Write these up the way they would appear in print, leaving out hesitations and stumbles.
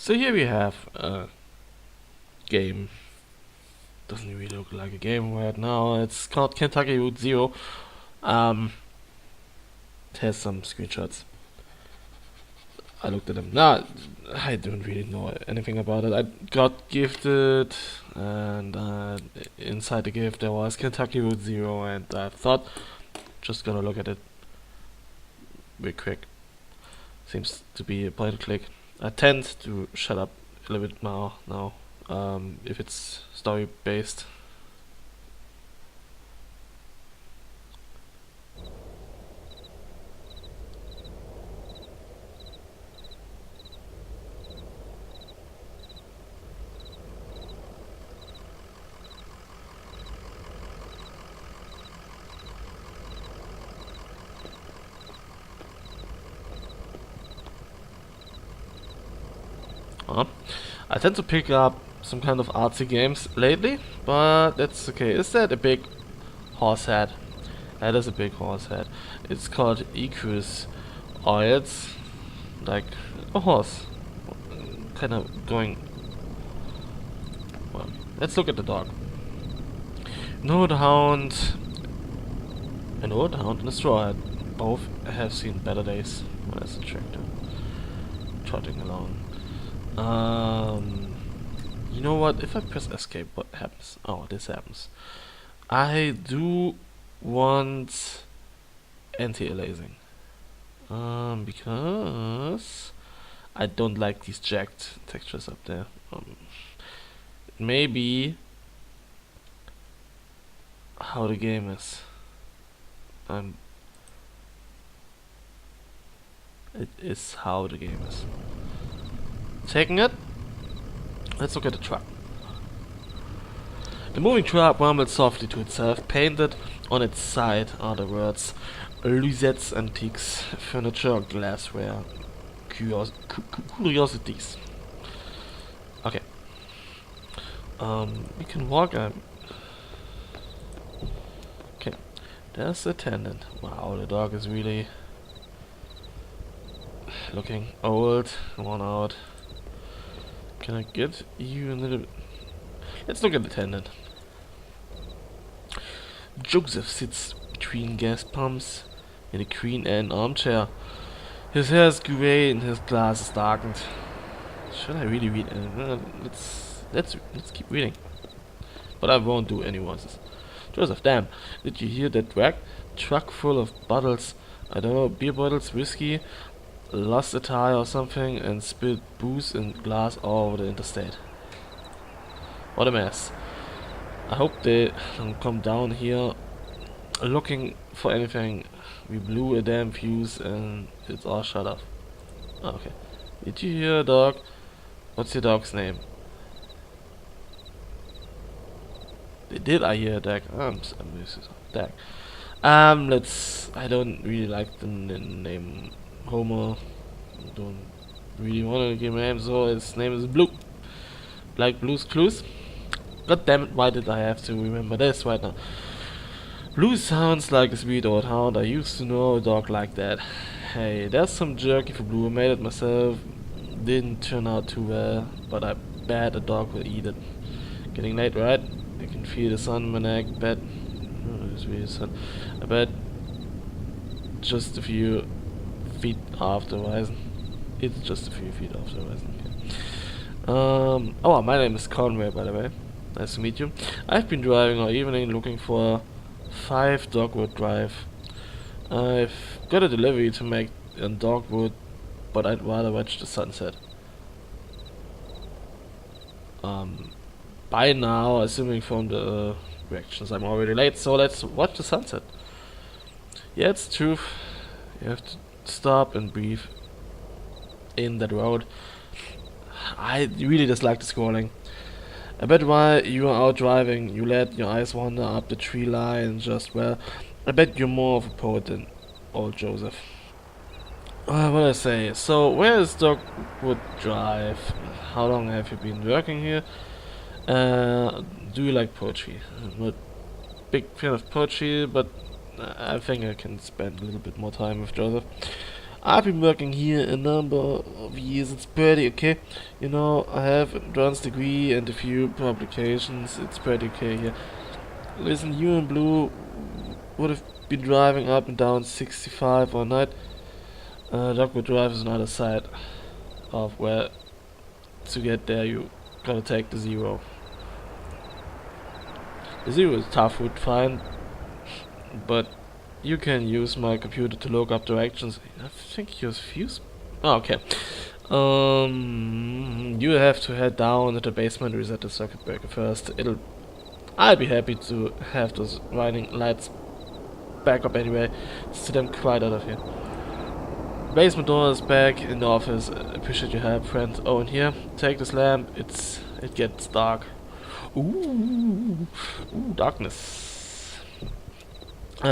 So here we have a game. Doesn't really look like a game right now. It's called Kentucky Route Zero. It has some screenshots. I looked at them. Nah, I don't really know anything about it. I got gifted, and inside the gift there was Kentucky Route Zero, and I thought just gonna look at it real quick. Seems to be a point and click. I tend to shut up a little bit more now, if it's story based. I tend to pick up some kind of artsy games lately, but that's okay. Is that a big horse head? That is a big horse head. It's called Equus, or it's like a horse. Kind of going. Well, let's look at the dog. An old hound and a straw hat. Both have seen better days. Well, that's a tractor. Trotting along. You know what? If I press escape, what happens? Oh, this happens. I do want anti-aliasing. Because I don't like these jagged textures up there. Maybe how the game is. It is how the game is. Taking it. Let's look at the truck. The moving truck rumbled softly to itself. Painted on its side are the words Luzette's Antiques, Furniture, Glassware, Curiosities. Okay. We can walk. Okay. There's the attendant. Wow, the dog is really looking old, worn out. Can I get you a little bit? Let's look at the attendant. Joseph sits between gas pumps in a Queen Anne armchair. His hair is grey and his glasses darkened. Should I really read? Let's keep reading. But I won't do any voices. Joseph, damn! Did you hear that whack? Truck full of bottles. I don't know, beer bottles, whiskey. Lost a tire or something and spilled booze and glass all over the interstate. What a mess. I hope they don't come down here looking for anything. We blew a damn fuse and it's all shut off. Okay. Did you hear, dog? What's your dog's name? Did I hear Dak? I'm Dak. I don't really like the name Homer. Don't really want to give him a name, so his name is Blue. Like Blue's Clues. God damn it, why did I have to remember this right now? Blue sounds like a sweet old hound. I used to know a dog like that. Hey, there's some jerky for Blue. I made it myself. Didn't turn out too well, but I bet a dog will eat it. Getting late, right? I can feel the sun in my neck. It's really sun. I bet just a few feet off the horizon. It's just a few feet off the horizon. Okay. Oh, my name is Conway, by the way. Nice to meet you. I've been driving all evening looking for 5 Dogwood Drive. I've got a delivery to make in Dogwood, but I'd rather watch the sunset. By now, assuming from the reactions, I'm already late, so let's watch the sunset. Yeah, it's true. You have to stop and breathe in that road. I really dislike the scrolling. I bet while you are out driving, you let your eyes wander up the tree line and just, well, I bet you're more of a poet than old Joseph. What I say? So, where is Dogwood Drive? How long have you been working here? Do you like poetry? I'm not a big fan of poetry, but I think I can spend a little bit more time with Joseph. I've been working here a number of years. It's pretty okay. You know, I have an advanced degree and a few publications. It's pretty okay here. Listen, you in blue would have been driving up and down 65 all night. Dogwood Drive is another side of where to get there you gotta take the zero. The zero is tough would find, but you can use my computer to look up directions. I think your fuse. Oh, okay. You have to head down to the basement, reset the circuit breaker first. I'll be happy to have those running lights back up anyway. It's to them quite out of here. Basement door is back in the office. Appreciate your help, friend. Oh, and here, take this lamp. It gets dark. Ooh, darkness.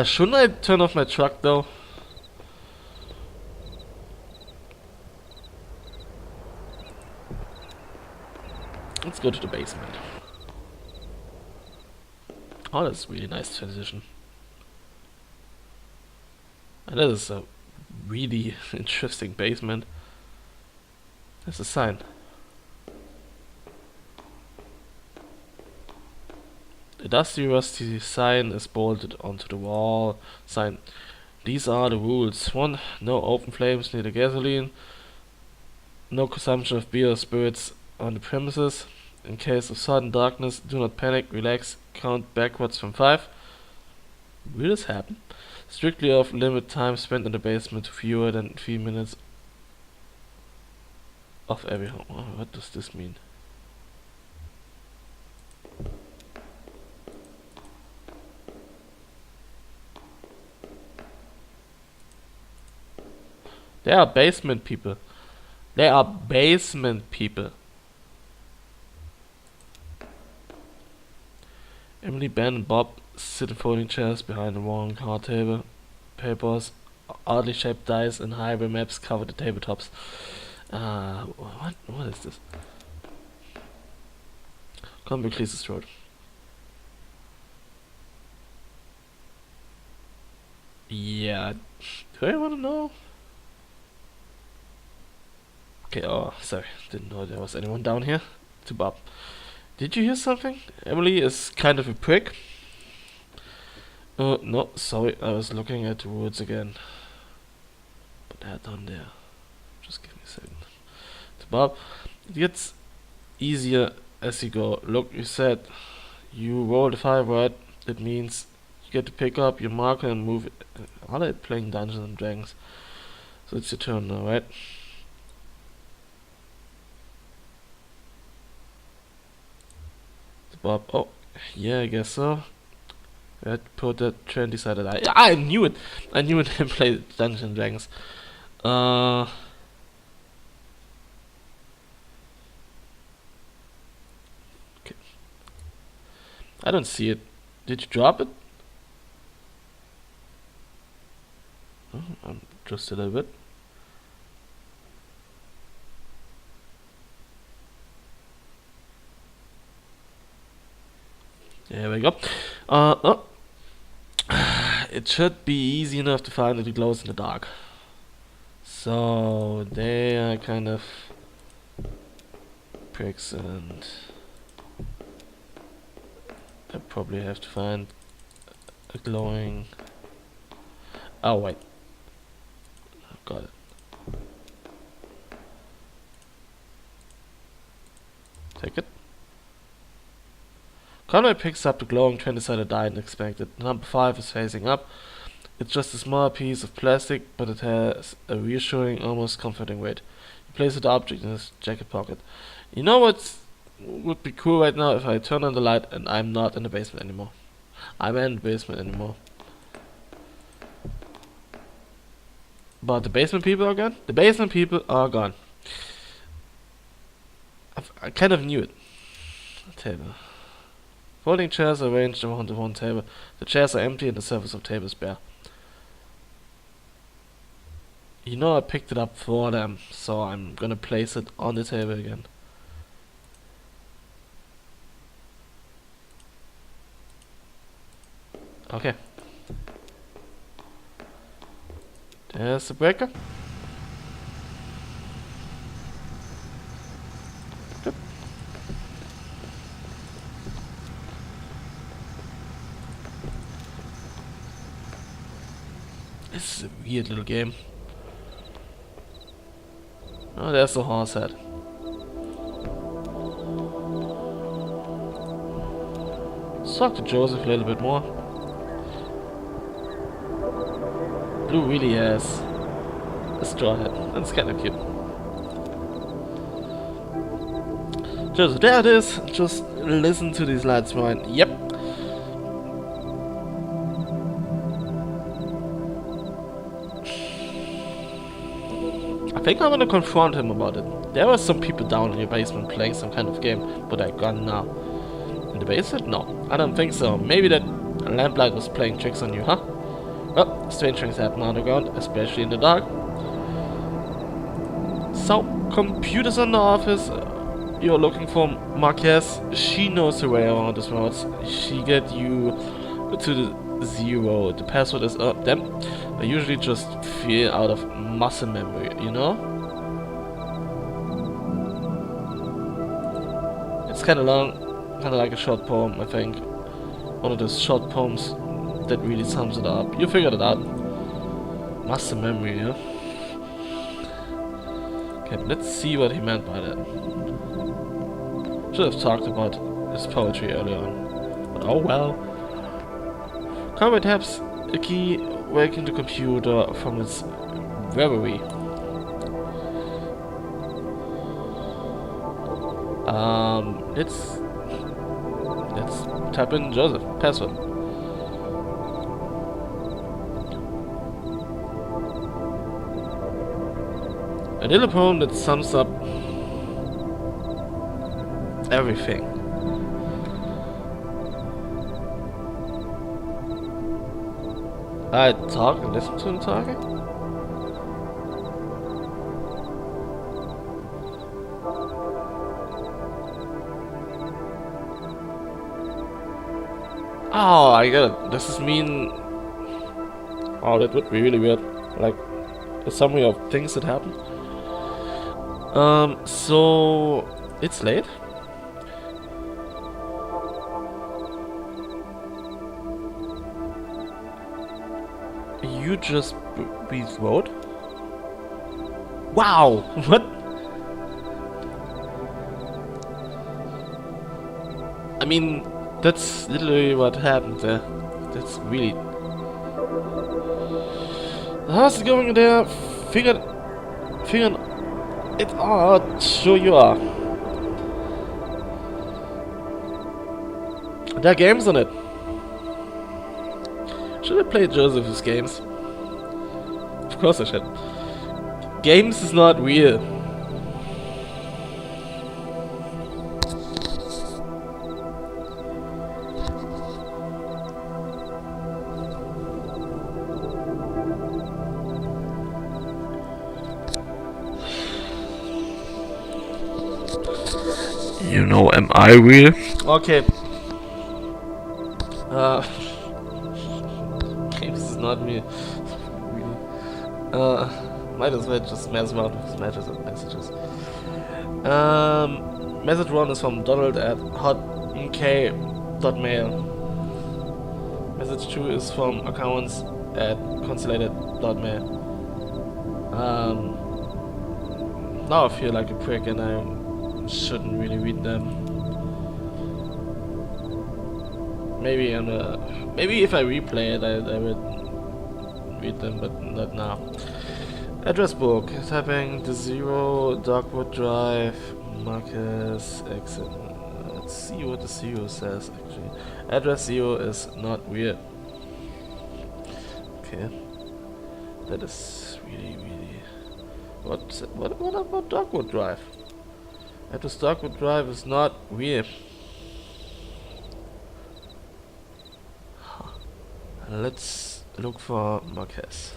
Shouldn't I turn off my truck though? Let's go to the basement. Oh, that's a really nice transition. And that is a really interesting basement. There's a sign. The dusty rusty sign is bolted onto the wall. Sign. These are the rules. 1. No open flames near the gasoline. No consumption of beer or spirits on the premises. In case of sudden darkness, do not panic, relax, count backwards from 5. Will this happen? Strictly off limit time spent in the basement to fewer than 3 minutes of every home. Oh, what does this mean? They are basement people. They are basement people. Emily, Ben, and Bob sit in folding chairs behind a worn card table. Papers, oddly shaped dice, and highway maps cover the tabletops. What is this? Convict Cleese's Road. Yeah. Do I want to know? Okay, oh, sorry. Didn't know there was anyone down here. To Bob. Did you hear something? Emily is kind of a prick. No, sorry, I was looking at the woods again. Put that down there. Just give me a second. To Bob, it gets easier as you go. Look, you said you roll the 5, right? That means you get to pick up your marker and move it. Are they playing Dungeons and Dragons? So it's your turn now, right? To Bob, oh, yeah, I guess so. I had to put that trendy side of that. I knew it! I knew it and played Dungeons and Dragons. Okay. I don't see it. Did you drop it? Oh, just a little bit. There we go. Oh. It should be easy enough to find that it glows in the dark. So they are kind of pricks, and I probably have to find a glowing. Oh wait, got it. Take it. Conway picks up the glowing 20-sided die and expected. Number 5 is facing up. It's just a small piece of plastic, but it has a reassuring, almost comforting weight. He places the object in his jacket pocket. You know what would be cool right now if I turn on the light and I'm not in the basement anymore. I'm in the basement anymore. But the basement people are gone? The basement people are gone. I kind of knew it. Table. Folding chairs are arranged around the one table. The chairs are empty and the surface of the table is bare. You know I picked it up for them, so I'm gonna place it on the table again. Okay. There's the breaker. weird little game. Oh, there's the horse head. Let's talk to Joseph a little bit more. Blue really has a straw hat. That's kind of cute. Joseph, there it is. Just listen to these lights, right? Yep. I think I'm gonna confront him about it. There are some people down in your basement playing some kind of game, but they're gone now. In the basement? No, I don't think so. Maybe that lamplight was playing tricks on you, huh? Well, strange things happen underground, especially in the dark. So, computers in the office. You're looking for Marquez. She knows her way around this road. She get you to the 0. The password is them. I usually just feel out of muscle memory, you know? It's kind of long, kind of like a short poem, I think. One of those short poems that really sums it up. You figured it out. Muscle memory, yeah? Okay, let's see what he meant by that. Should have talked about his poetry earlier on. But oh well. Combat taps a key, waking the computer from its reverie. Let's type in Joseph password. A little poem that sums up everything. I talk and listen to him talking. Oh, I get it. Does this mean... Oh, that would be really weird. Like, a summary of things that happened. So... It's late. You just breathe road? Wow! What? I mean, that's literally what happened there. That's really... How's it going there? Figure it out. Sure you are. There are games on it. Should I play Joseph's games? Of course I should. Games is not real. You know, am I real? Okay. Games is not me. Might as well just mess around with messages. Message 1 is from Donald at hotk.mail. Message 2 is from accounts at constellated.mail. Now I feel like a prick and I shouldn't really read them. Maybe maybe if I replay it, I would read them, but not now. Address book. Typing the 0, Darkwood Drive, Marcus, exit. Let's see what the 0 says actually. Address 0 is not weird. Okay. That is really. What about Darkwood Drive? Address Darkwood Drive is not weird. Let's look for Marquez.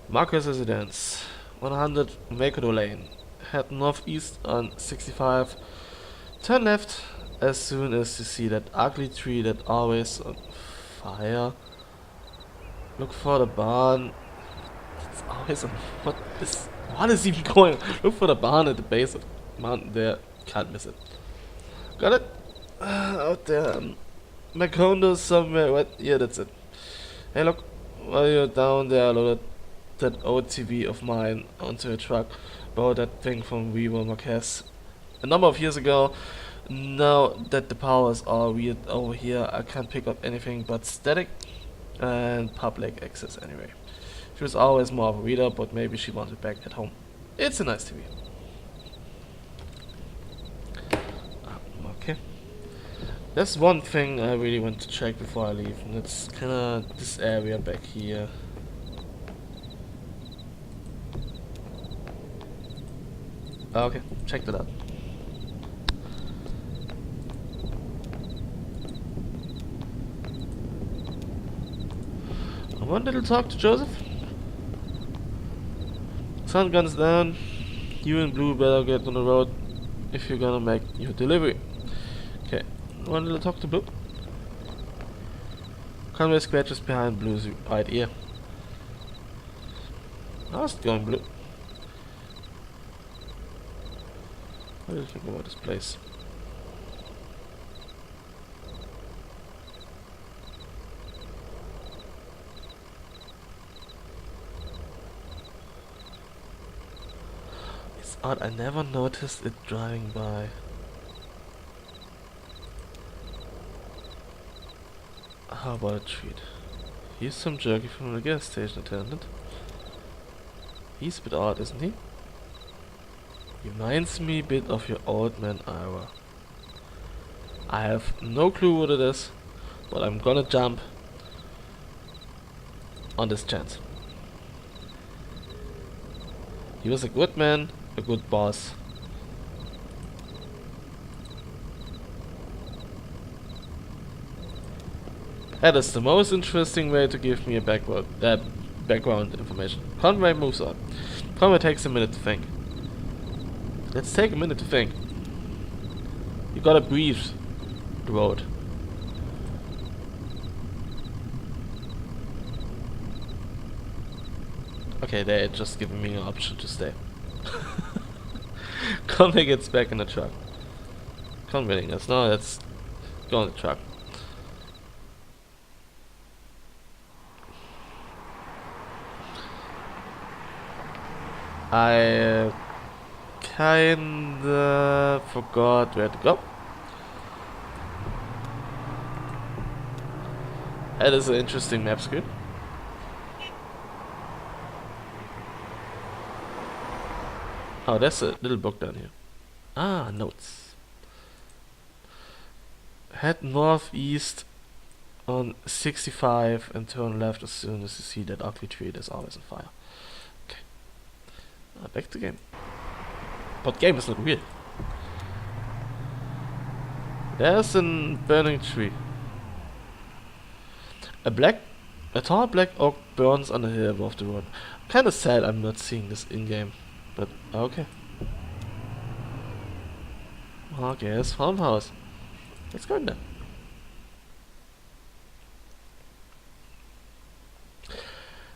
Marquez residence, 100 Makado Lane. Head northeast on 65. Turn left as soon as you see that ugly tree that always on fire. Look for the barn. It's always on. What is even going? Look for the barn at the base of the mountain there. Can't miss it. Got it? Out there. My condo somewhere. What? Yeah, that's it. Hey, look. while you're down there, I loaded that old TV of mine onto a truck. Bought that thing from Vivo Marquez a number of years ago. Now that the powers are weird over here, I can't pick up anything but static and public access anyway. She was always more of a reader, but maybe she wants it back at home. It's a nice TV. Okay. There's one thing I really want to check before I leave, and it's kinda this area back here. Okay, check that out. One little talk to Joseph. Sun guns down. You and Blue better get on the road if you're gonna make your delivery. Okay, one little talk to Blue. Conway scratches behind Blue's right ear. How's it going, Blue? What do you think about this place? It's odd, I never noticed it driving by. How about a treat? Here's some jerky from the gas station attendant. He's a bit odd, isn't he? Reminds me a bit of your old man Ira. I have no clue what it is, but I'm gonna jump on this chance. He was a good man, a good boss. That is the most interesting way to give me a background information. Conway moves on. Conway takes a minute to think. Let's take a minute to think. You gotta breathe the road. Okay, they're just giving me an option to stay. Conway gets back in the truck. Conveying us. No, let's go in the truck. I kinda forgot where to go. That is an interesting map screen. Oh, there's a little book down here. Ah, notes. Head northeast on 65 and turn left as soon as you see that ugly tree that's always on fire. Okay. Back to game. But game is not real. There's a burning tree. A tall black oak burns on the hill above the road. Kinda sad I'm not seeing this in-game, but okay. Marquez farmhouse. Let's go in there.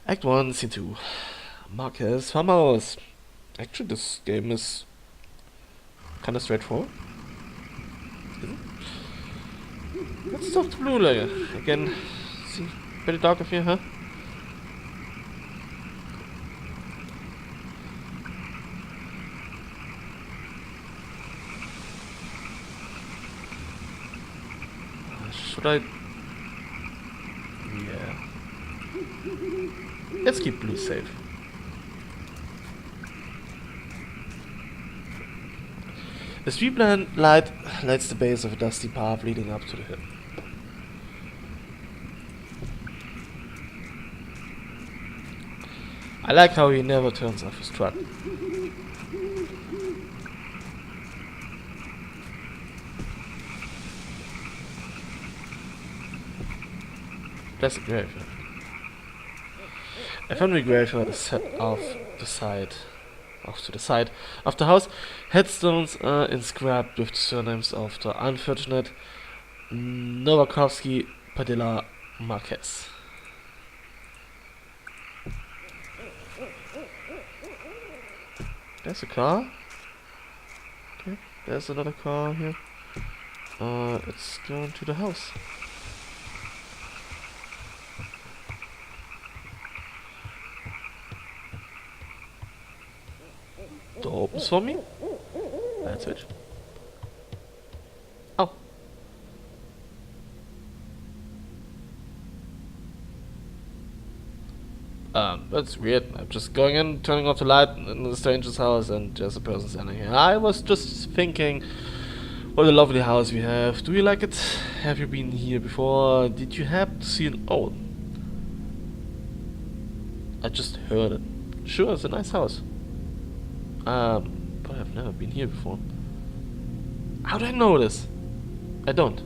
Act 1, Scene 2. Marquez farmhouse. Actually, this game is kinda straightforward. Let's talk to Blue later. Again, see, pretty dark of here, huh? Should I? Yeah. Let's keep Blue safe. The street light lights the base of a dusty path leading up to the hill. I like how he never turns off his truck. Classic graveyard. A family graveyard is set off to the side of the house. Headstones are inscribed with the surnames of the unfortunate Novakovsky Padilla Marquez. There's a car. Okay, there's another car here. Let's go into the house. door opens for me. Light switch. Oh. That's weird. I'm just going in, turning off the light in the stranger's house, and there's a person standing here. I was just thinking, what a lovely house we have. Do you like it? Have you been here before? Did you happen to see an... Oh. I just heard it. Sure, it's a nice house. But I've never been here before. How do I know this? I don't.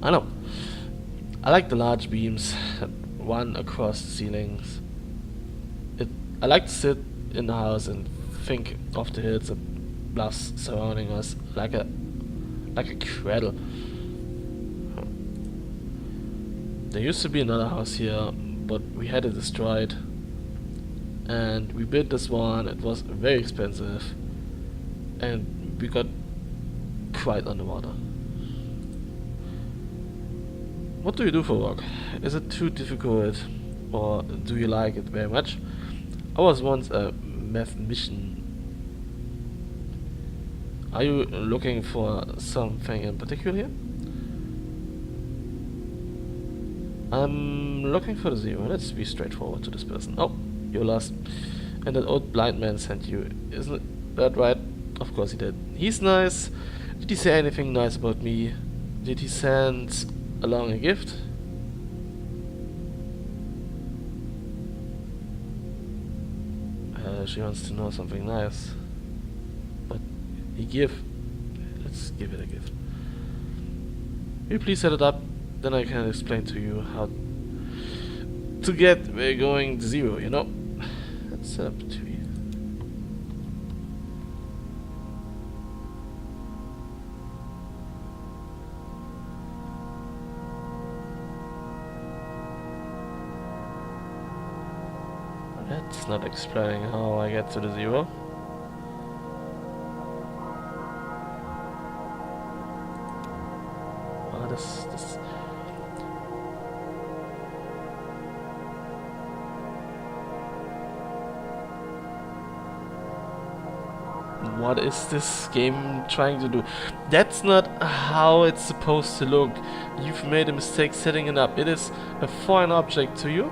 I know. I like the large beams that run across the ceilings. I like to sit in the house and think of the hills and bluffs surrounding us like a cradle. There used to be another house here, but we had it destroyed. And we built this one. It was very expensive, and we got quite underwater. What do you do for work? Is it too difficult, or do you like it very much? I was once a mathematician. Are you looking for something in particular here? I'm looking for the zero. Let's be straightforward to this person. Oh, you're lost. And that old blind man sent you. Isn't that right? Of course he did. He's nice. Did he say anything nice about me? Did he send along a gift? She wants to know something nice. But he give. Let's give it a gift. Will you please set it up? Then I can explain to you how to get where going to zero, you know? Let's set up the TV. That's not explaining how I get to the zero. Oh, this. What is this game trying to do? That's not how it's supposed to look. You've made a mistake setting it up. It is a foreign object to you.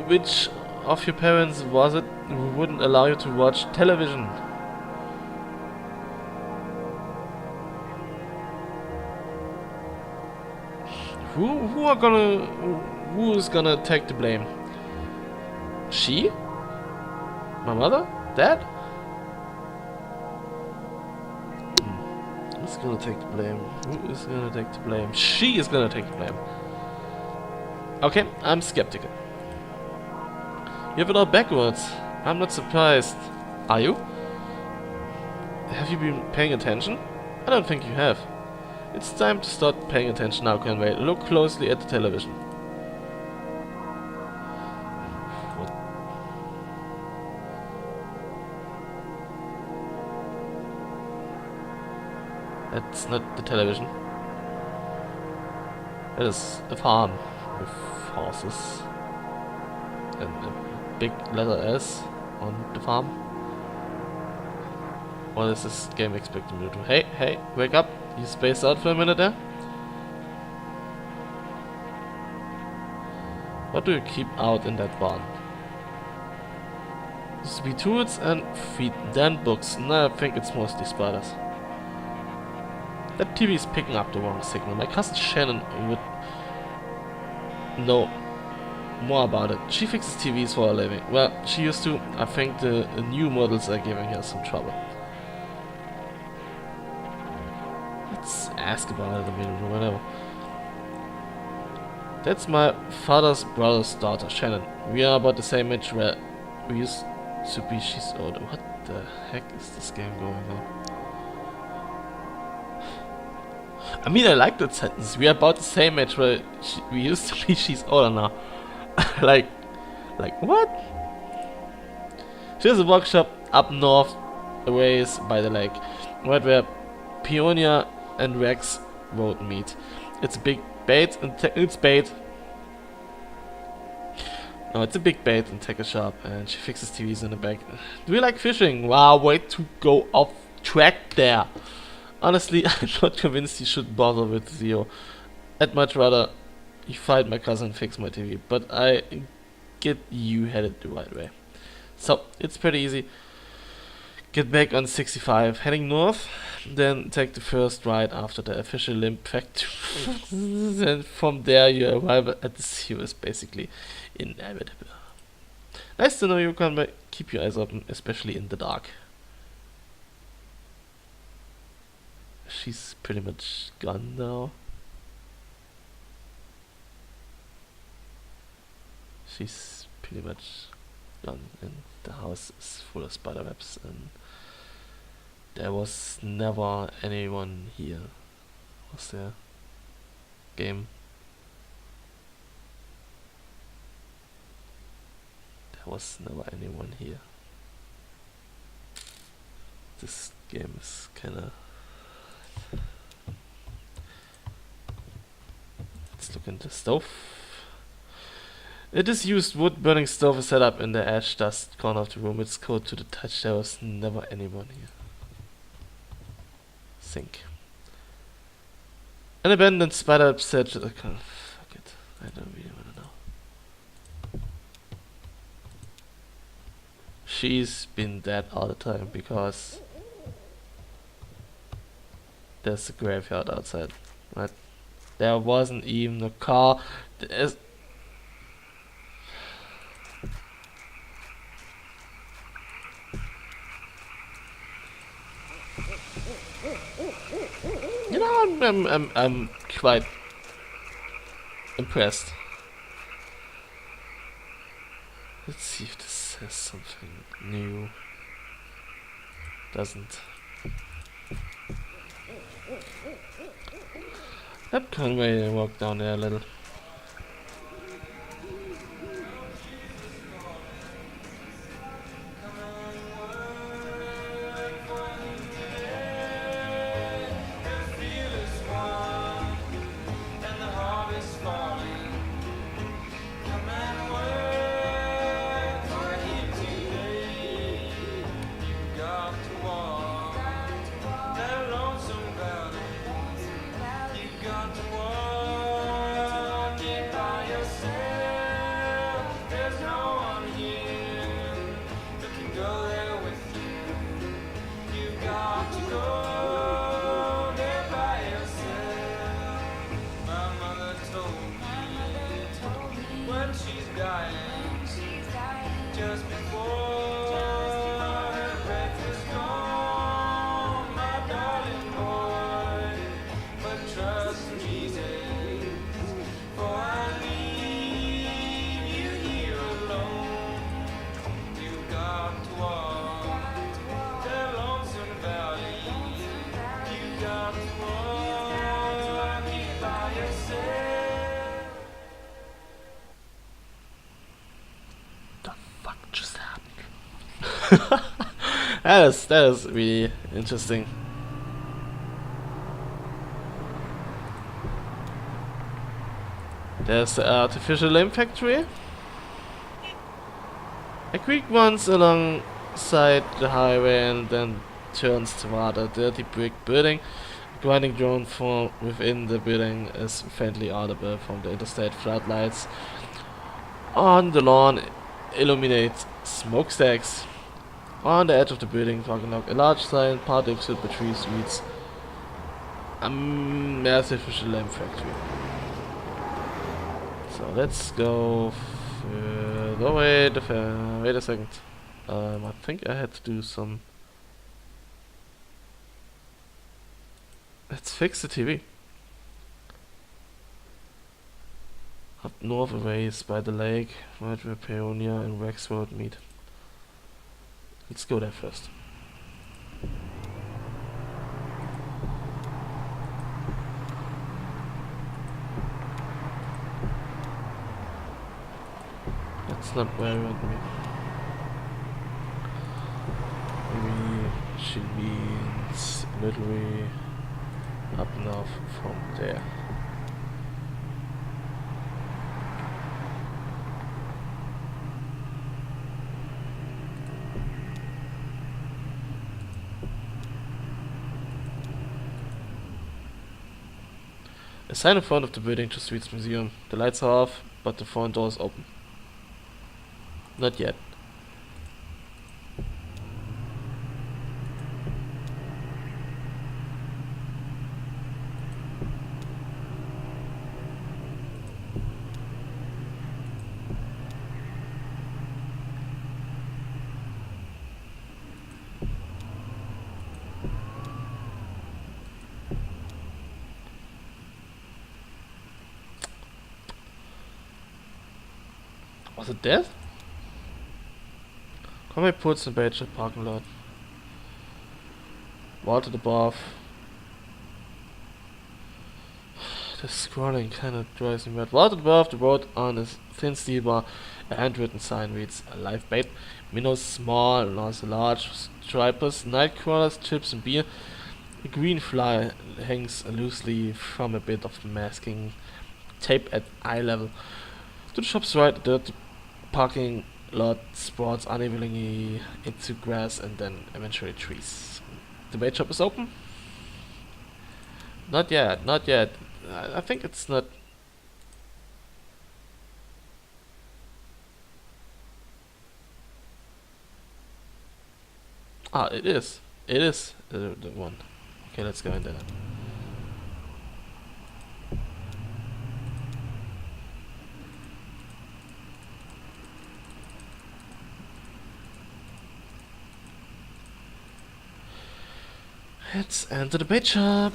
Which of your parents was it who wouldn't allow you to watch television? Who is gonna take the blame? She? My mother? Dad? Who's gonna take the blame? Who is gonna take the blame? She is gonna take the blame. Okay, I'm skeptical. You have it all backwards. I'm not surprised. Are you? Have you been paying attention? I don't think you have. It's time to start paying attention now, Conway. Look closely at the television. What? That's not the television. It is a farm with horses and a big letter S on the farm. What is this game expecting me to do? Hey, wake up! You spaced out for a minute there? What do you keep out in that barn? Used to be tools and feed, then books. Now I think it's mostly spiders. That TV is picking up the wrong signal. My cousin Shannon would know more about it. She fixes TVs for a living. Well, she used to. I think the new models are giving her some trouble. Let's ask about it a minute or whatever. That's my father's brother's daughter, Shannon. We are about the same age where we used to be. She's older. What the heck is this game going on? I mean, I like that sentence. We are about the same age where we used to be. She's older now. like what? There's a workshop up north, a ways by the lake, right where Peonia and Rex Road meet. It's a big bait, and it's bait. No, it's a big bait and tackle shop, and she fixes TVs in the back. Do you like fishing? Wow, way to go off track there. Honestly, I'm not convinced you should bother with Zio. I'd much rather you fight my cousin and fix my TV, but I get you headed the right way. So, it's pretty easy. Get back on 65, heading north, then take the first right after the official limp factory. And from there you arrive at the sea is basically inevitable. Nice to know you can keep your eyes open, especially in the dark. She's pretty much gone now. She's pretty much gone, and the house is full of spider webs, and there was never anyone here. Was there? Game. There was never anyone here. This game is kinda... Let's look into the stove. A disused wood burning stove is set up in the ash dust corner of the room. It's cold to the touch. There was never anyone here. Sink. An abandoned spider upset. Okay, fuck it. I don't really wanna know. She's been dead all the time because there's a graveyard outside. Right? There wasn't even a car. There's you know, I'm quite impressed. Let's see if this says something new. Doesn't. Yep, Conway walk down there a little. Just before her breath was gone, my darling boy. But trust in Jesus, for I leave you here alone. You've got to walk the lonesome valley. You've got to walk it by yourself. Just happened. that is really interesting. There's the artificial limb factory. A creek runs alongside the highway and then turns toward a dirty brick building. A grinding drone from within the building is faintly audible from the interstate floodlights on the lawn. Illuminate smokestacks. On the edge of the building, parking lot, a large sign, partly obscured by trees, reads a massive artificial lamp factory. So let's go. Oh wait a second. I think I had to do some. Let's fix the TV. Up north a ways by the lake, right where Peonia and Rex Road meet. Let's go there first. That's not where I want to be. Maybe she means literally up north from there. A sign in front of the building just reads museum. The lights are off, but the front door is open. Not yet. Was it dead? Conway puts in Beige parking lot. Water above. The scrolling kinda drives me mad. Water above the road on a thin steel bar. A handwritten sign reads, "A live bait. Minnows small, lots large, stripers, night crawlers, chips and beer." A green fly hangs loosely from a bit of masking tape at eye level. To the shop's right, a dirty parking lot sprawls unevenly into grass and then eventually trees. The bait shop is open? Not yet, not yet. I think it's not. Ah, it is. It is the one. Okay, let's go in there. Let's enter the bait shop.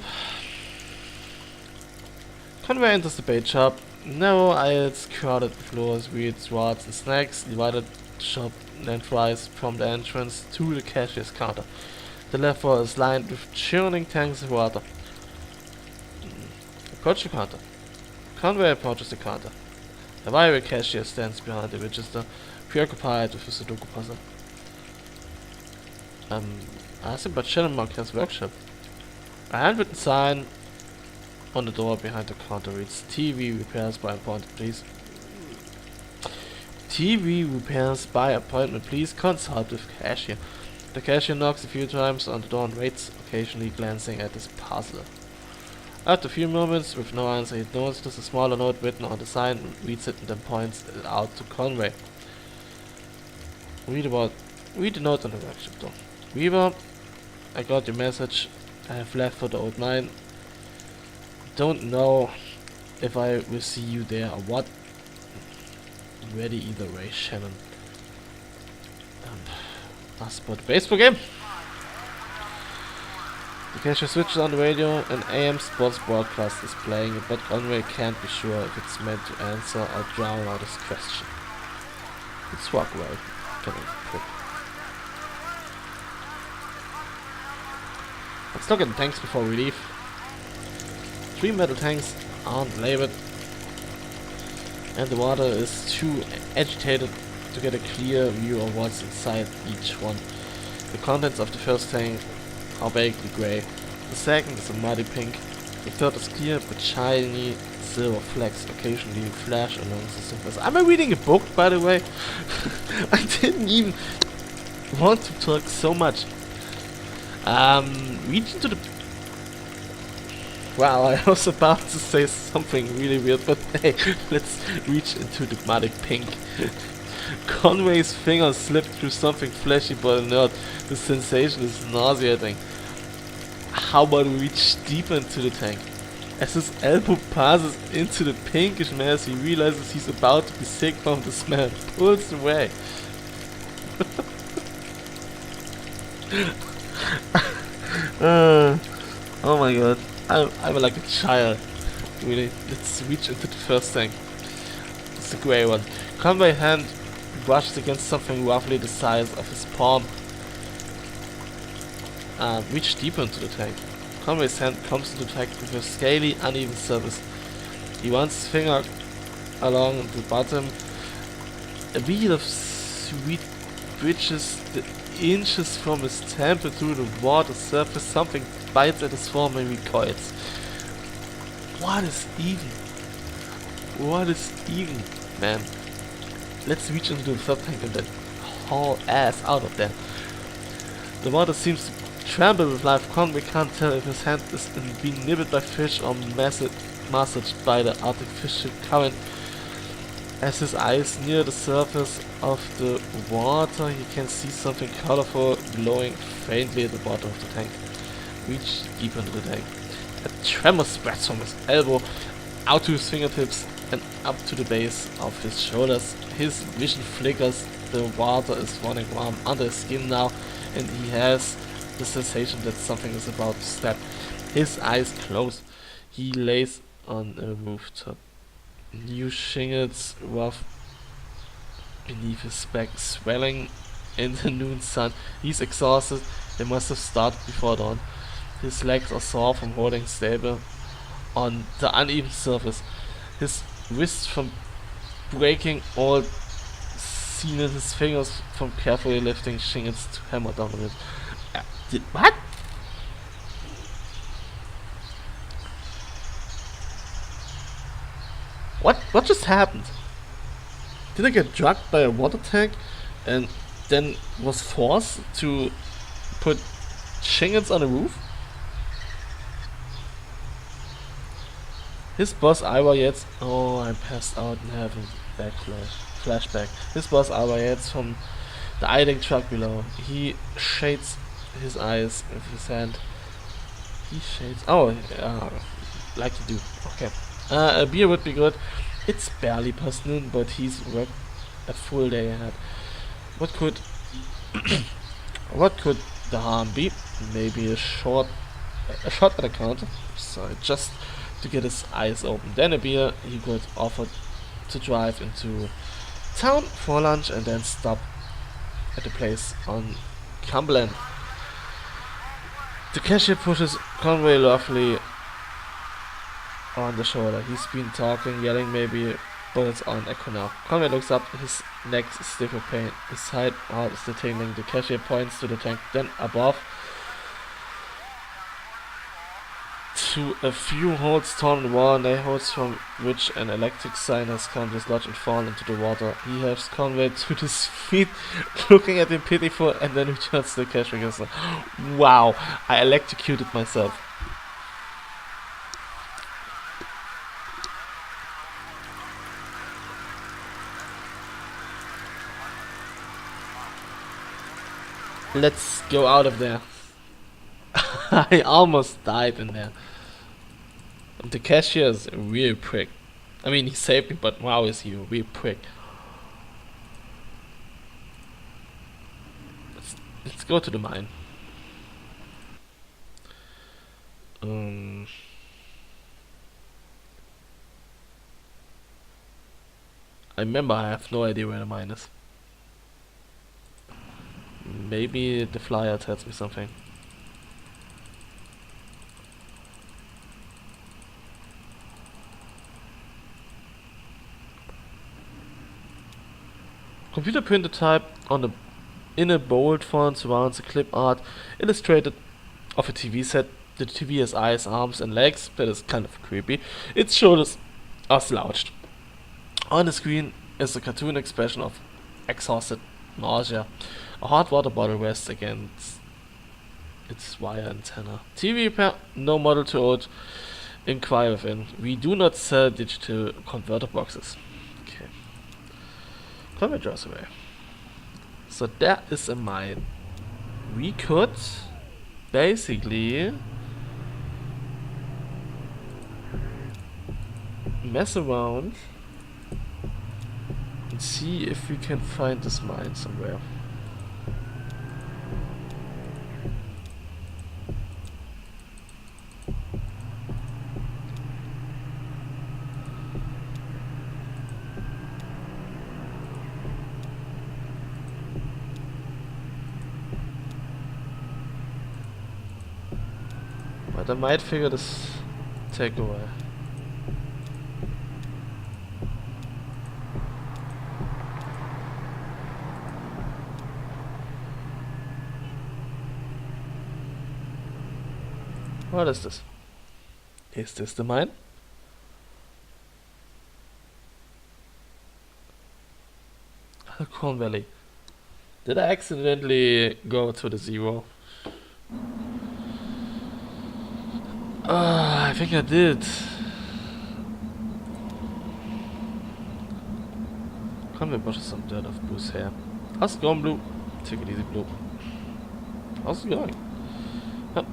Conway enters the bait shop. Narrow aisles, crowded floors, weird rods and snacks divided the shop lengthwise from the entrance to the cashier's counter. The left wall is lined with churning tanks of water. Approach the counter. Conway approaches the counter. A wiry cashier stands behind the register, preoccupied with a Sudoku puzzle. Asking about Shannon Marquez's workshop. A handwritten sign on the door behind the counter reads, "TV repairs by appointment, please." "TV repairs by appointment, please. Consult with cashier." The cashier knocks a few times on the door and waits, occasionally glancing at his puzzle. After a few moments, with no answer, he notices a smaller note written on the sign, reads it, and then points it out to Conway. Read the note on the workshop door. "Weaver, I got your message. I have left for the old mine. Don't know if I will see you there or what. Ready either way, Shannon." Ask about the baseball game. The cashier switches on the radio. An AM sports broadcast is playing, but Conway can't be sure if it's meant to answer or drown out his question. Let's walk away. Let's look at the tanks before we leave. 3 metal tanks aren't labeled, and the water is too agitated to get a clear view of what's inside each one. The contents of the first tank are vaguely grey. The second is a muddy pink. The third is clear, but shiny silver flecks occasionally flash along the surface. Am I reading a book, by the way? I didn't even want to talk so much. Reach into the... Wow, I was about to say something really weird, but hey, let's reach into the muddy pink. Conway's fingers slip through something fleshy but inert. The sensation is nauseating. How about we reach deeper into the tank? As his elbow passes into the pinkish mass, he realizes he's about to be sick from the smell. Pulls away. Oh my god. I'm like a child. Really. Let's reach into the first tank. It's the grey one. Conway's hand brushes against something roughly the size of his palm. Reach deeper into the tank. Conway's hand comes into contact with a scaly, uneven surface. He runs his finger along the bottom. A bead of sweat bridges the inches from his temple to the water surface. Something bites at his form and recoils. What is even? What is even, man? Let's reach into the third tank and then haul ass out of there. The water seems to tremble with life. Conway can't tell if his hand is being nibbled by fish or massaged by the artificial current. As his eyes near the surface of the water, he can see something colorful glowing faintly at the bottom of the tank. Reach deeper into the tank. A tremor spreads from his elbow out to his fingertips and up to the base of his shoulders. His vision flickers. The water is running warm under his skin now, and he has the sensation that something is about to step. His eyes close. He lays on a rooftop. New shingles rough beneath his back, swelling in the noon sun. He's exhausted. They must have started before dawn. His legs are sore from holding stable on the uneven surface. His wrists from breaking all seen in his fingers from carefully lifting shingles to hammer down on it. What? What just happened? Did I get drugged by a water tank and then was forced to put shingles on the roof? His boss Albayets. Oh, I'm passed out and having flashback. His boss Albayets from the idling truck below. He shades his eyes with his hand. He shades. Oh, like you do. Okay. A beer would be good. It's barely past noon, but he's worked a full day ahead. What could what could the harm be? Maybe a shot at a counter. So just to get his eyes open. Then a beer. He could offer to drive into town for lunch and then stop at the place on Cumberland. The cashier pushes Conway lovely on the shoulder. He's been talking, yelling maybe, but it's on echo now. Conway looks up, his neck is stiff with pain. His side heart is still tingling. The cashier points to the tank, then above to a few holes torn in the wall, holes from which an electric sign has come dislodged and fallen into the water. He helps Conway to his feet, looking at him pitiful, and then returns to the cash register. Wow, I electrocuted myself. Let's go out of there. I almost died in there. The cashier is a real prick. I mean, he saved me, but wow, is he a real prick. Let's go to the mine. I remember I have no idea where the mine is. Maybe the flyer tells me something. Computer printed type on the inner bold font surrounds a clip art illustrated of a TV set. The TV has eyes, arms, and legs. That is kind of creepy. Its shoulders are slouched. On the screen is a cartoon expression of exhausted nausea. A hot water bottle rests against its wire antenna. TV repair, no model to old. Inquire within. We do not sell digital converter boxes. Okay. Convert draws away. So there is a mine. We could basically mess around and see if we can find this mine somewhere. But I might figure this take a while. What is this? Is this the mine? Corn Valley. Did I accidentally go to the 0? I think I did. Can't we brush some dirt off Blue's hair? How's it going, Blue? Take it easy, Blue. How's it going? Huh.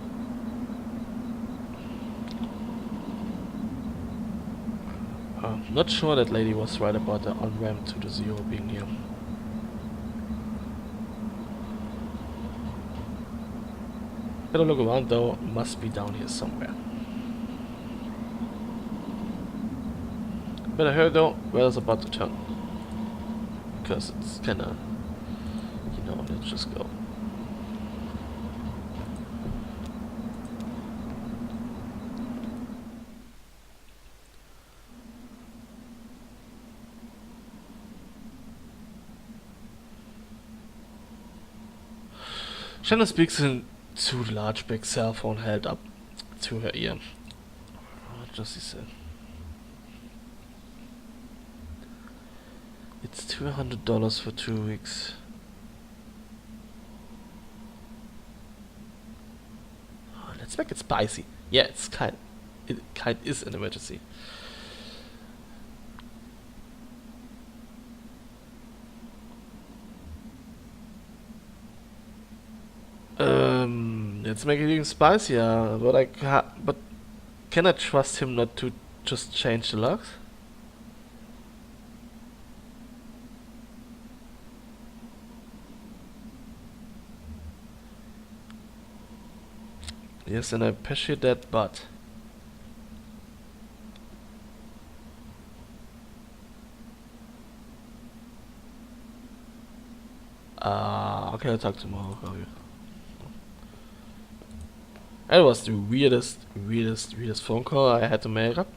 Not sure that lady was right about the on-ramp to the zero being here. Better look around though, must be down here somewhere. Better hurry though, weather's about to turn. Because it's kinda, you know, let's just go. Shannon speaks into the large big cell phone held up to her ear. What does he say? It's $200 for 2 weeks. Oh, let's make it spicy. Yeah, it kind is an emergency. Let's make it even spicier. But can I trust him not to just change the locks? Yes, and I appreciate that, but okay, I'll talk tomorrow. Okay. That was the weirdest phone call I had to make up.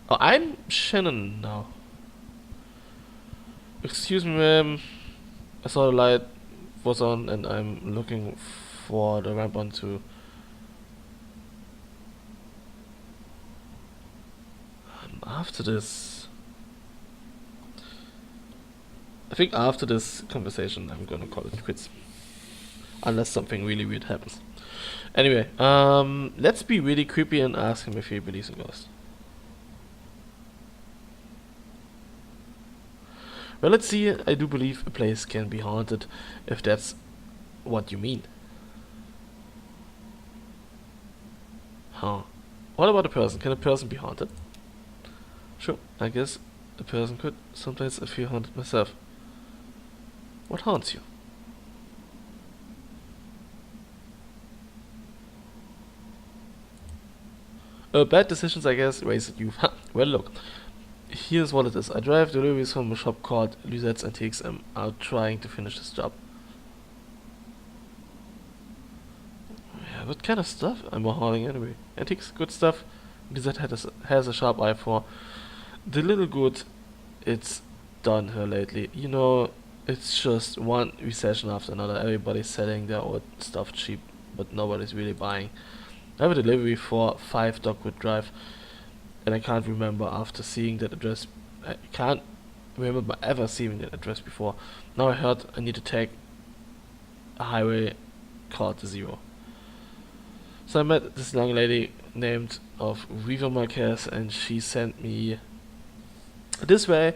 Oh, I'm Shannon now. Excuse me, ma'am. I saw the light was on and I'm looking for the ramp onto. After this. I think after this conversation I'm gonna call it quits. Unless something really weird happens. Anyway, let's be really creepy and ask him if he believes in ghosts. Well, let's see. I do believe a place can be haunted, if that's what you mean. Huh. What about a person? Can a person be haunted? Sure, I guess a person could. Sometimes I feel haunted myself. What haunts you? Bad decisions, I guess, raise at youth. Well, look. Here's what it is. I drive deliveries from a shop called Lisette's Antiques and I'm out trying to finish this job. Yeah, what kind of stuff am I hauling anyway? Antiques, good stuff. Lisette has a sharp eye for the little good it's done her lately. You know, it's just one recession after another. Everybody's selling their old stuff cheap, but nobody's really buying. I have a delivery for 5 Dogwood Drive. And I can't remember after seeing that address. I can't remember ever seeing that address before. Now I heard I need to take a highway called the Zero. So I met this young lady named of Riva Marquez, and she sent me this way.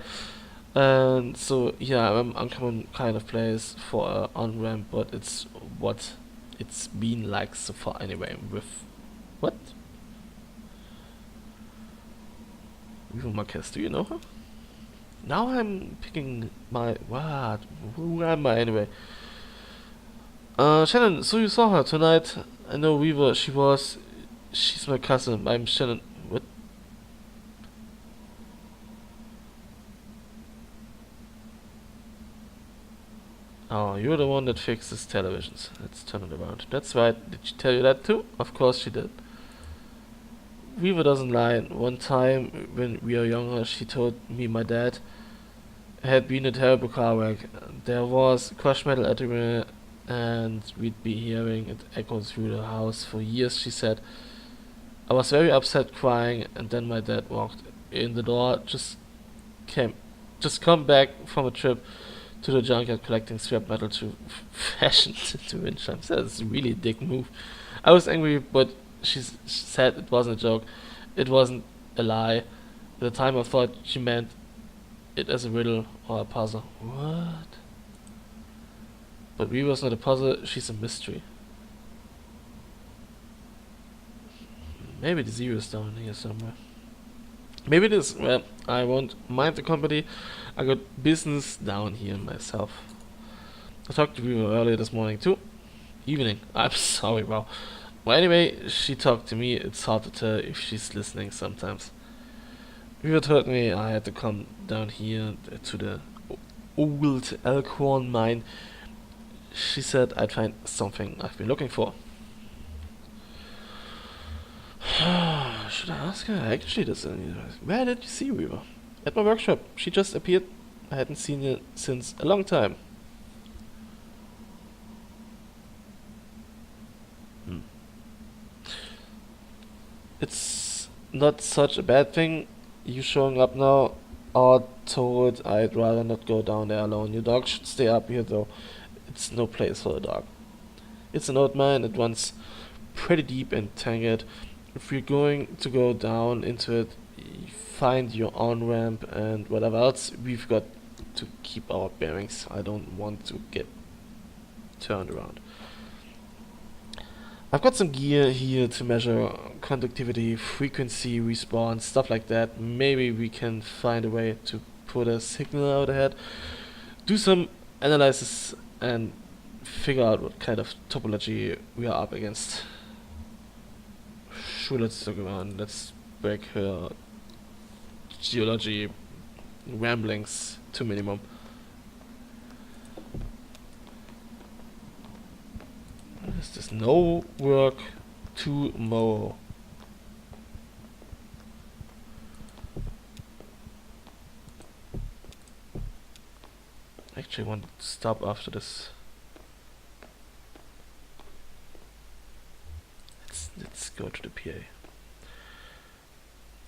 And so yeah, I'm uncommon kind of place for a on ramp, but it's what it's been like so far anyway. With what? Riva Marquez, do you know her? Now I'm picking my... What? Who am I anyway? Shannon, so you saw her tonight. I know Riva, she's my cousin. I'm Shannon. What? Oh, you're the one that fixes televisions. Let's turn it around. That's right. Did she tell you that too? Of course she did. Riva doesn't lie. One time, when we were younger, she told me my dad had been a terrible car wreck. There was crushed metal everywhere, and we'd be hearing it echo through the house for years, she said. I was very upset, crying, and then my dad walked in the door, just come back from a trip to the junkyard collecting scrap metal to fashion to wind chimes. That's a really dick move. I was angry, but she said it wasn't a joke. It wasn't a lie. At the time I thought she meant it as a riddle or a puzzle. What? But Reaver's not a puzzle, she's a mystery. Maybe the zero is down here somewhere. Maybe it is. Well, I won't mind the company. I got business down here myself. I talked to Reaver earlier this morning too. Evening. I'm sorry, wow. Well, anyway, she talked to me. It's hard to tell if she's listening sometimes. Reaver told me I had to come down here to the old Elkhorn mine. She said I'd find something I've been looking for. Should I ask her? Actually, where did you see Reaver? At my workshop. She just appeared. I hadn't seen her since a long time. It's not such a bad thing, you showing up now. Or told I'd rather not go down there alone. Your dog should stay up here though. It's no place for a dog. It's an old mine, it runs pretty deep and tangled. If you're going to go down into it, find your on ramp and whatever else. We've got to keep our bearings. I don't want to get turned around. I've got some gear here to measure conductivity, frequency, response, stuff like that. Maybe we can find a way to put a signal out ahead, do some analysis, and figure out what kind of topology we are up against. Sure, let's look around. Let's break her geology ramblings to minimum. Is this no work tomorrow? Actually, I want to stop after this. Let's go to the PA.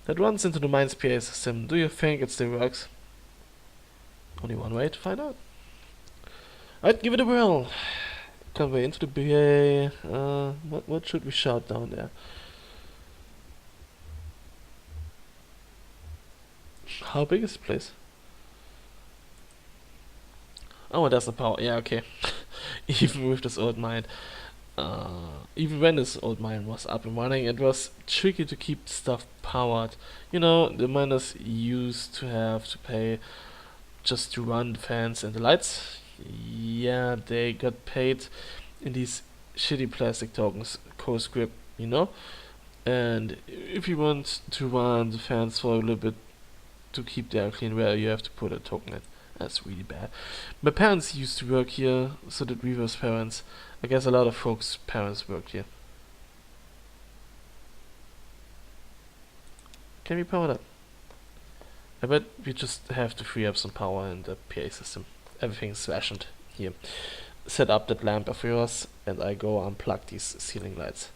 That runs into the mine's PA system. Do you think it still works? Only one way to find out. I'd give it a whirl. Convey into the PA. What should we shout down there? How big is the place? Oh, there's the power. Yeah, okay. Even with this old mine. Even when this old mine was up and running, it was tricky to keep stuff powered. You know, the miners used to have to pay just to run the fans and the lights. Yeah, they got paid in these shitty plastic tokens, co-script, you know? And if you want to run the fans for a little bit to keep the air clean, well, you have to put a token in. That's really bad. My parents used to work here, so did Reaver's parents. I guess a lot of folks' parents worked here. Can we power that? I bet we just have to free up some power in the PA system. Everything's rationed here. Set up that lamp of yours, and I go unplug these ceiling lights.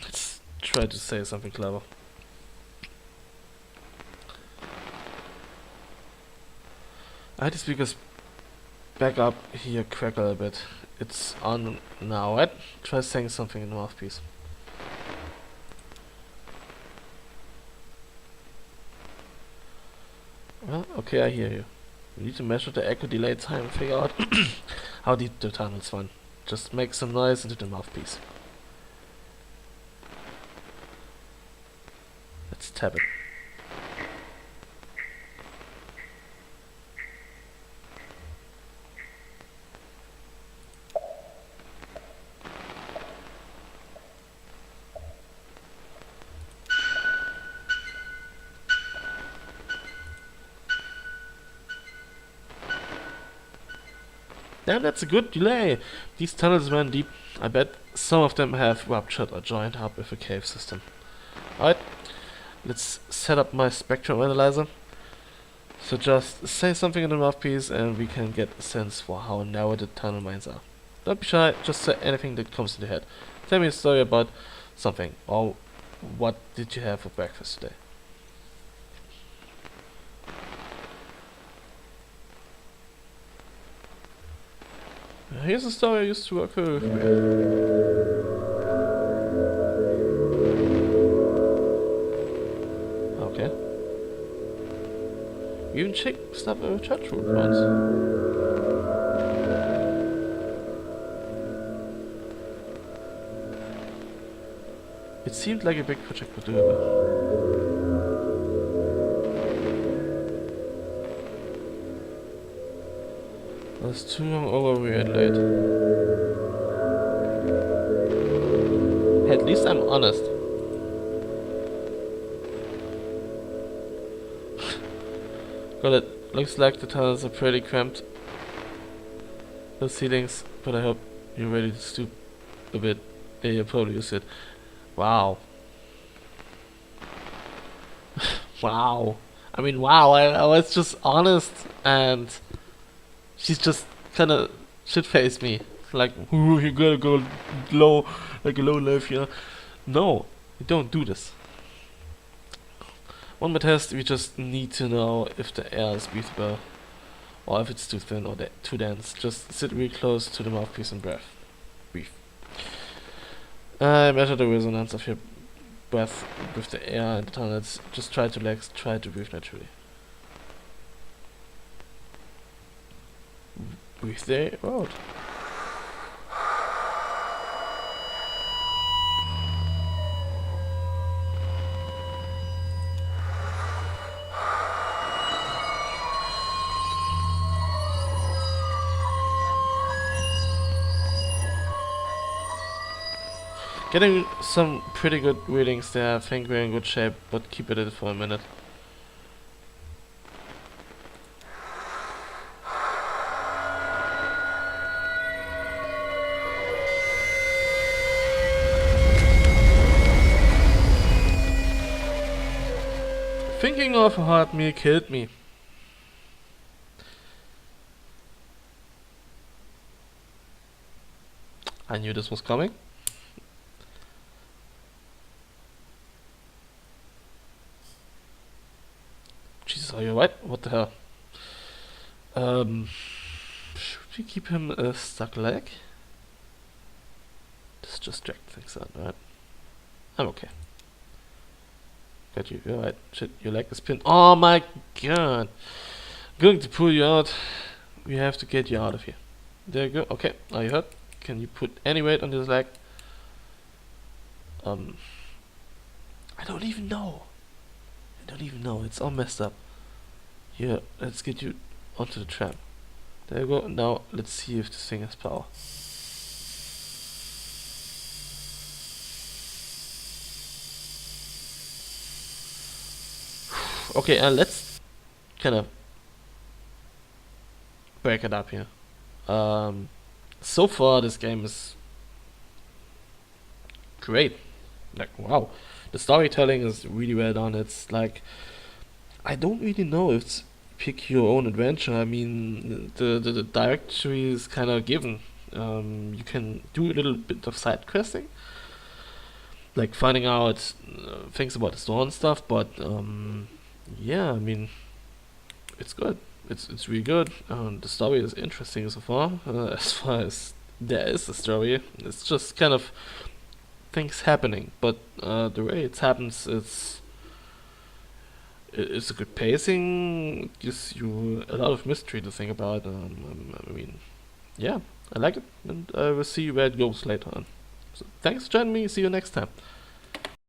Let's try to say something clever. I had the speakers back up here, crackle a bit. It's on now, right? Try saying something in the mouthpiece. Well, okay, I hear you. We need to measure the echo delay time and figure out how deep the tunnels run. Just make some noise into the mouthpiece. Let's tap it. Damn, that's a good delay. These tunnels run deep. I bet some of them have ruptured or joined up with a cave system. Alright, let's set up my spectrum analyzer. So just say something in the mouthpiece and we can get a sense for how narrow the tunnel mines are. Don't be shy, just say anything that comes to your head. Tell me a story about something, or what did you have for breakfast today? Here's a story I used to work with. Okay. You even checked stuff over church route once. It seemed like a big project was doable. That's too long over, we had late. At least I'm honest. Well, it looks like the tunnels are pretty cramped. The ceilings, but I hope you're ready to stoop a bit. Yeah, you're probably used to it. Wow. Wow. I mean, wow, I was just honest, and she's just kind of shit-faced me. Like, ooh, you gotta go low, like a low life, you know. No, you don't do this. One more test, we just need to know if the air is breathable, or if it's too thin or too dense. Just sit really close to the mouthpiece and breathe. I measure the resonance of your breath with the air in the tunnels. Just try to relax, try to breathe naturally. Breathe the air out. Getting some pretty good readings there. I think we're in good shape, but keep it in for a minute. Thinking of a hard meal killed me. I knew this was coming. Jesus, are you right? What the hell? Should we keep him a stuck leg? This just dragged things out, right? I'm okay. Got you, you're right. Shit, your leg is pinned. Oh my god! Going to pull you out. We have to get you out of here. There you go. Okay, are you hurt? Can you put any weight on this leg? I don't even know. It's all messed up. Here, let's get you onto the tram. There you go. Now, let's see if this thing has power. Okay, let's kind of break it up here. So far, this game is great. Like, wow. The storytelling is really well done. It's like, I don't really know if it's pick your own adventure. I mean, the directory is kind of given. You can do a little bit of side questing, like finding out things about the store and stuff. But yeah, I mean, it's good. It's really good. The story is interesting so far. As far as there is a story, it's just kind of things happening. But the way it happens, it's a good pacing. It gives you a lot of mystery to think about. I mean, yeah, I like it, and I will see where it goes later on. So thanks for joining me. See you next time.